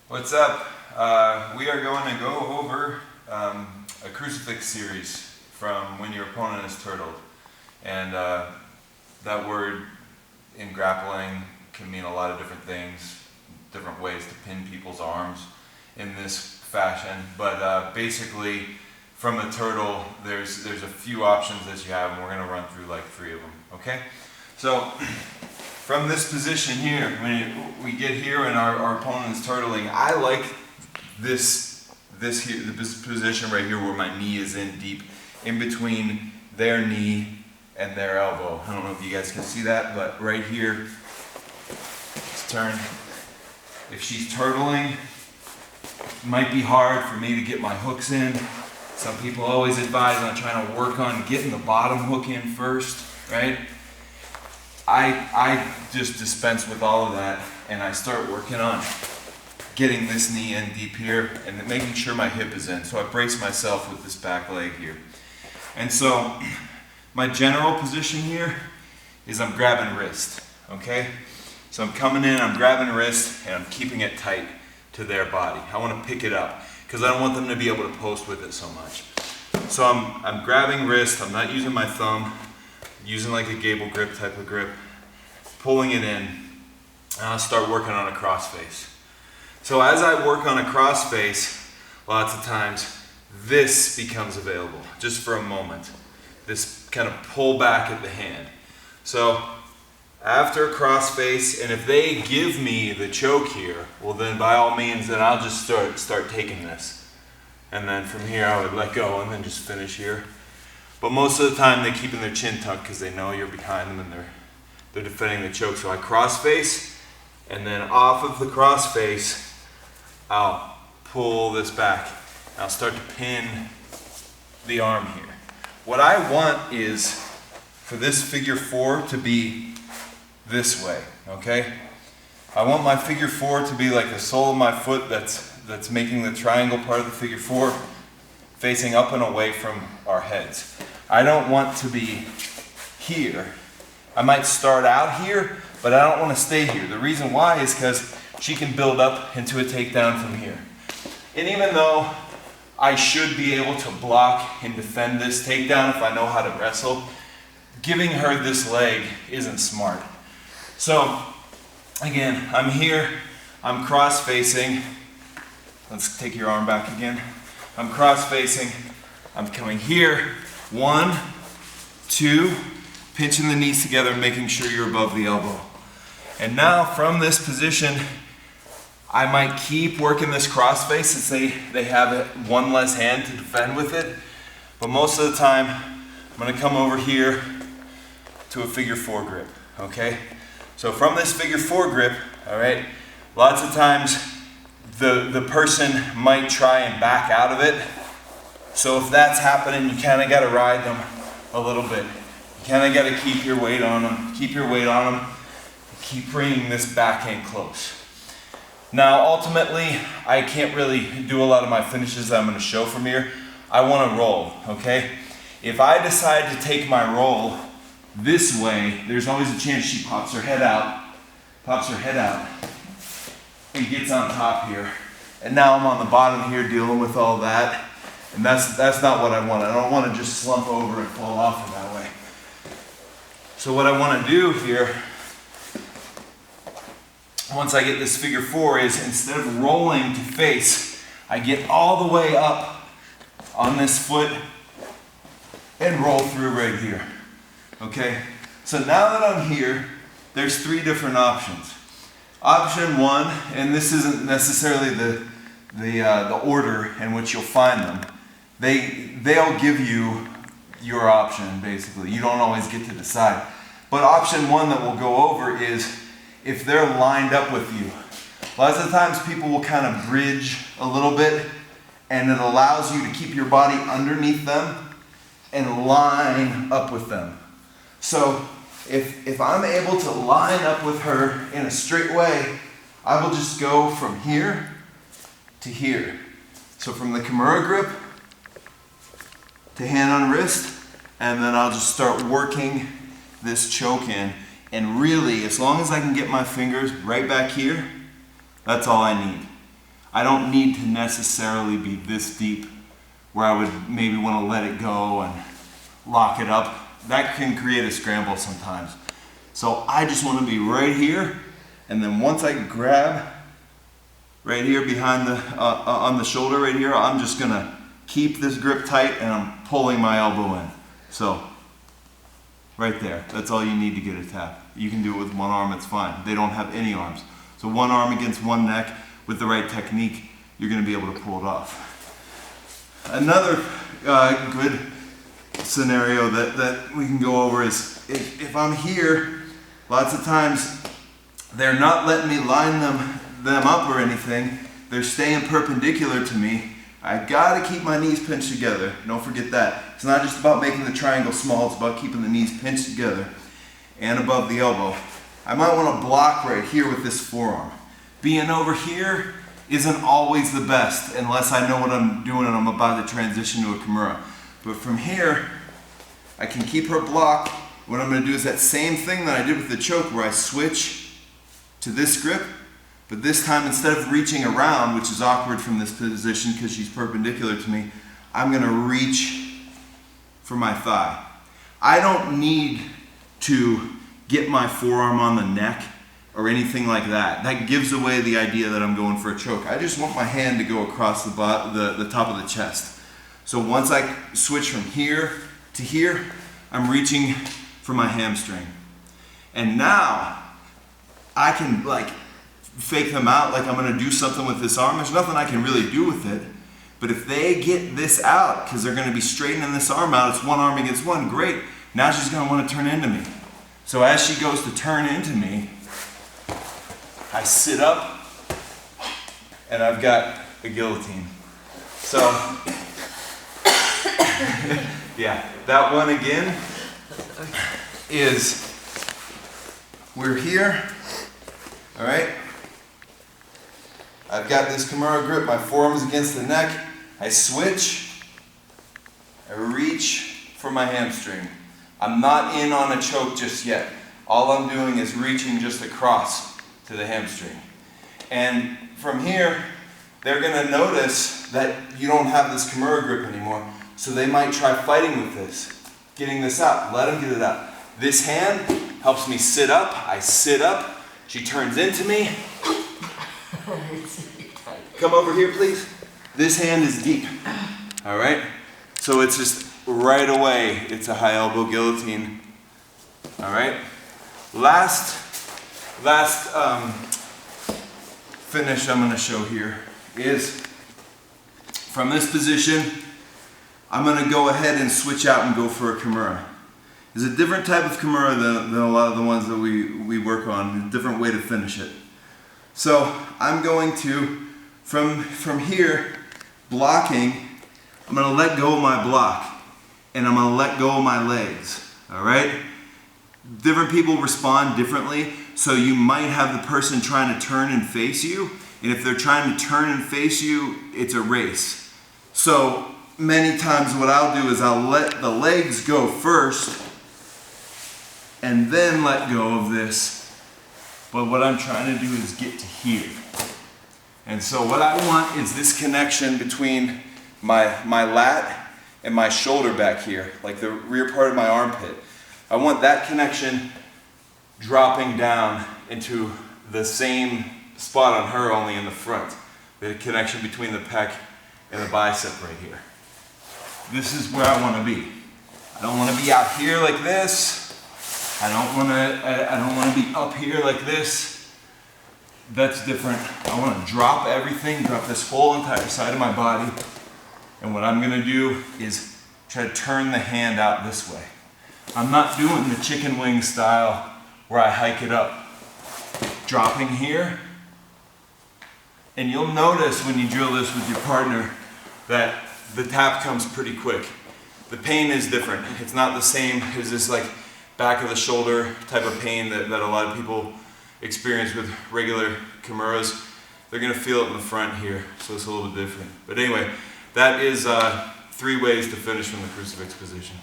What's up? We are going to go over a Crucifix series from when your opponent is turtled. And that word in grappling can mean a lot of different things, different ways to pin people's arms in this fashion. But basically, from a turtle, there's a few options that you have, and we're going to run through like 3 of them, okay? So, from this position here, when we get here and our opponent is turtling, I like this position right here where my knee is in deep, in between their knee and their elbow. I don't know if you guys can see that, but right here, let's turn. If she's turtling, it might be hard for me to get my hooks in. Some people always advise on trying to work on getting the bottom hook in first, right? I just dispense with all of that, and I start working on getting this knee in deep here and making sure my hip is in. So I brace myself with this back leg here. And so my general position here is I'm grabbing wrist, okay? So I'm coming in, I'm grabbing wrist, and I'm keeping it tight to their body. I want to pick it up because I don't want them to be able to post with it so much. So I'm grabbing wrist, I'm not using my thumb, using like a gable grip type of grip, pulling it in, and I'll start working on a crossface. So as I work on a crossface, lots of times this becomes available just for a moment. This kind of pull back at the hand. So after a crossface, and if they give me the choke here, well then by all means, then I'll just start taking this. And then from here I would let go and then just finish here. But most of the time they're keeping their chin tucked because they know you're behind them and they're defending the choke. So I crossface, and then off of the crossface, I'll pull this back. I'll start to pin the arm here. What I want is for this figure 4 to be this way, okay? I want my figure 4 to be like the sole of my foot that's making the triangle part of the figure 4 facing up and away from our heads. I don't want to be here. I might start out here, but I don't want to stay here. The reason why is because she can build up into a takedown from here. And even though I should be able to block and defend this takedown if I know how to wrestle, giving her this leg isn't smart. So, again, I'm here, I'm cross-facing. Let's take your arm back again. I'm cross-facing, I'm coming here, 1, 2, pinching the knees together and making sure you're above the elbow. And now from this position, I might keep working this crossface since they have one less hand to defend with it. But most of the time, I'm gonna come over here to a figure 4 grip, okay? So from this figure 4 grip, all right, lots of times the person might try and back out of it. So if that's happening, you kind of got to ride them a little bit. You kind of got to keep your weight on them, keep bringing this backhand close. Now ultimately, I can't really do a lot of my finishes that I'm going to show from here. I want to roll, okay? If I decide to take my roll this way, there's always a chance she pops her head out, and gets on top here. And now I'm on the bottom here dealing with all that. And that's not what I want. I don't want to just slump over and fall off in that way. So what I want to do here, once I get this figure 4, is instead of rolling to face, I get all the way up on this foot and roll through right here. Okay? So now that I'm here, there's 3 different options. Option 1, and this isn't necessarily the order in which you'll find them. They'll give you your option, basically. You don't always get to decide. But option 1 that we'll go over is if they're lined up with you. Lots of times people will kind of bridge a little bit, and it allows you to keep your body underneath them and line up with them. So if I'm able to line up with her in a straight way, I will just go from here to here. So from the Kimura grip to hand on wrist, and then I'll just start working this choke in. And really, as long as I can get my fingers right back here, that's all I need. I don't need to necessarily be this deep where I would maybe want to let it go and lock it up. That can create a scramble sometimes. So I just want to be right here, and then once I grab right here behind the, on the shoulder right here, I'm just going to keep this grip tight and I'm pulling my elbow in. So right there, that's all you need to get a tap. You can do it with one arm, it's fine. They don't have any arms. So one arm against one neck with the right technique, you're going to be able to pull it off. Another good scenario that we can go over is if I'm here, lots of times they're not letting me line them up or anything. They're staying perpendicular to me. I gotta keep my knees pinched together. Don't forget that. It's not just about making the triangle small, it's about keeping the knees pinched together and above the elbow. I might want to block right here with this forearm. Being over here isn't always the best unless I know what I'm doing and I'm about to transition to a Kimura. But from here, I can keep her blocked. What I'm going to do is that same thing that I did with the choke where I switch to this grip, but this time instead of reaching around, which is awkward from this position because she's perpendicular to me, I'm going to reach for my thigh. I don't need to get my forearm on the neck or anything like that. That gives away the idea that I'm going for a choke. I just want my hand to go across the top of the chest. So once I switch from here to here, I'm reaching for my hamstring. And now I can like fake them out like I'm gonna do something with this arm. There's nothing I can really do with it. But if they get this out, because they're gonna be straightening this arm out, it's one arm against one, great. Now she's gonna wanna turn into me. So as she goes to turn into me, I sit up and I've got a guillotine. So, yeah, that one again is, we're here, all right? I've got this Kimura grip, my forearm's against the neck, I switch, I reach for my hamstring. I'm not in on a choke just yet. All I'm doing is reaching just across to the hamstring. And from here, they're gonna notice that you don't have this Kimura grip anymore, so they might try fighting with this, getting this out. Let them get it out. This hand helps me sit up. I sit up, she turns into me. Come over here, please. This hand is deep, all right? So it's just right away, it's a high elbow guillotine, all right? Last finish I'm gonna show here is from this position, I'm gonna go ahead and switch out and go for a Kimura. It's a different type of Kimura than a lot of the ones that we work on, a different way to finish it. So I'm going to, from here, blocking, I'm gonna let go of my block and I'm gonna let go of my legs, all right? Different people respond differently, so you might have the person trying to turn and face you, and if they're trying to turn and face you, it's a race. So many times what I'll do is I'll let the legs go first and then let go of this, but what I'm trying to do is get to here. And so what I want is this connection between my lat and my shoulder back here, like the rear part of my armpit. I want that connection dropping down into the same spot on her, only in the front. The connection between the pec and the bicep right here. This is where I want to be. I don't want to be out here like this. I don't want to be up here like this. That's different. I want to drop everything, drop this whole entire side of my body. And what I'm going to do is try to turn the hand out this way. I'm not doing the chicken wing style where I hike it up. Dropping here. And you'll notice when you drill this with your partner that the tap comes pretty quick. The pain is different. It's not the same as this like back of the shoulder type of pain that a lot of people experience with regular Kimuras. They're gonna feel it in the front here, so it's a little bit different. But anyway, that is 3 ways to finish from the crucifix position.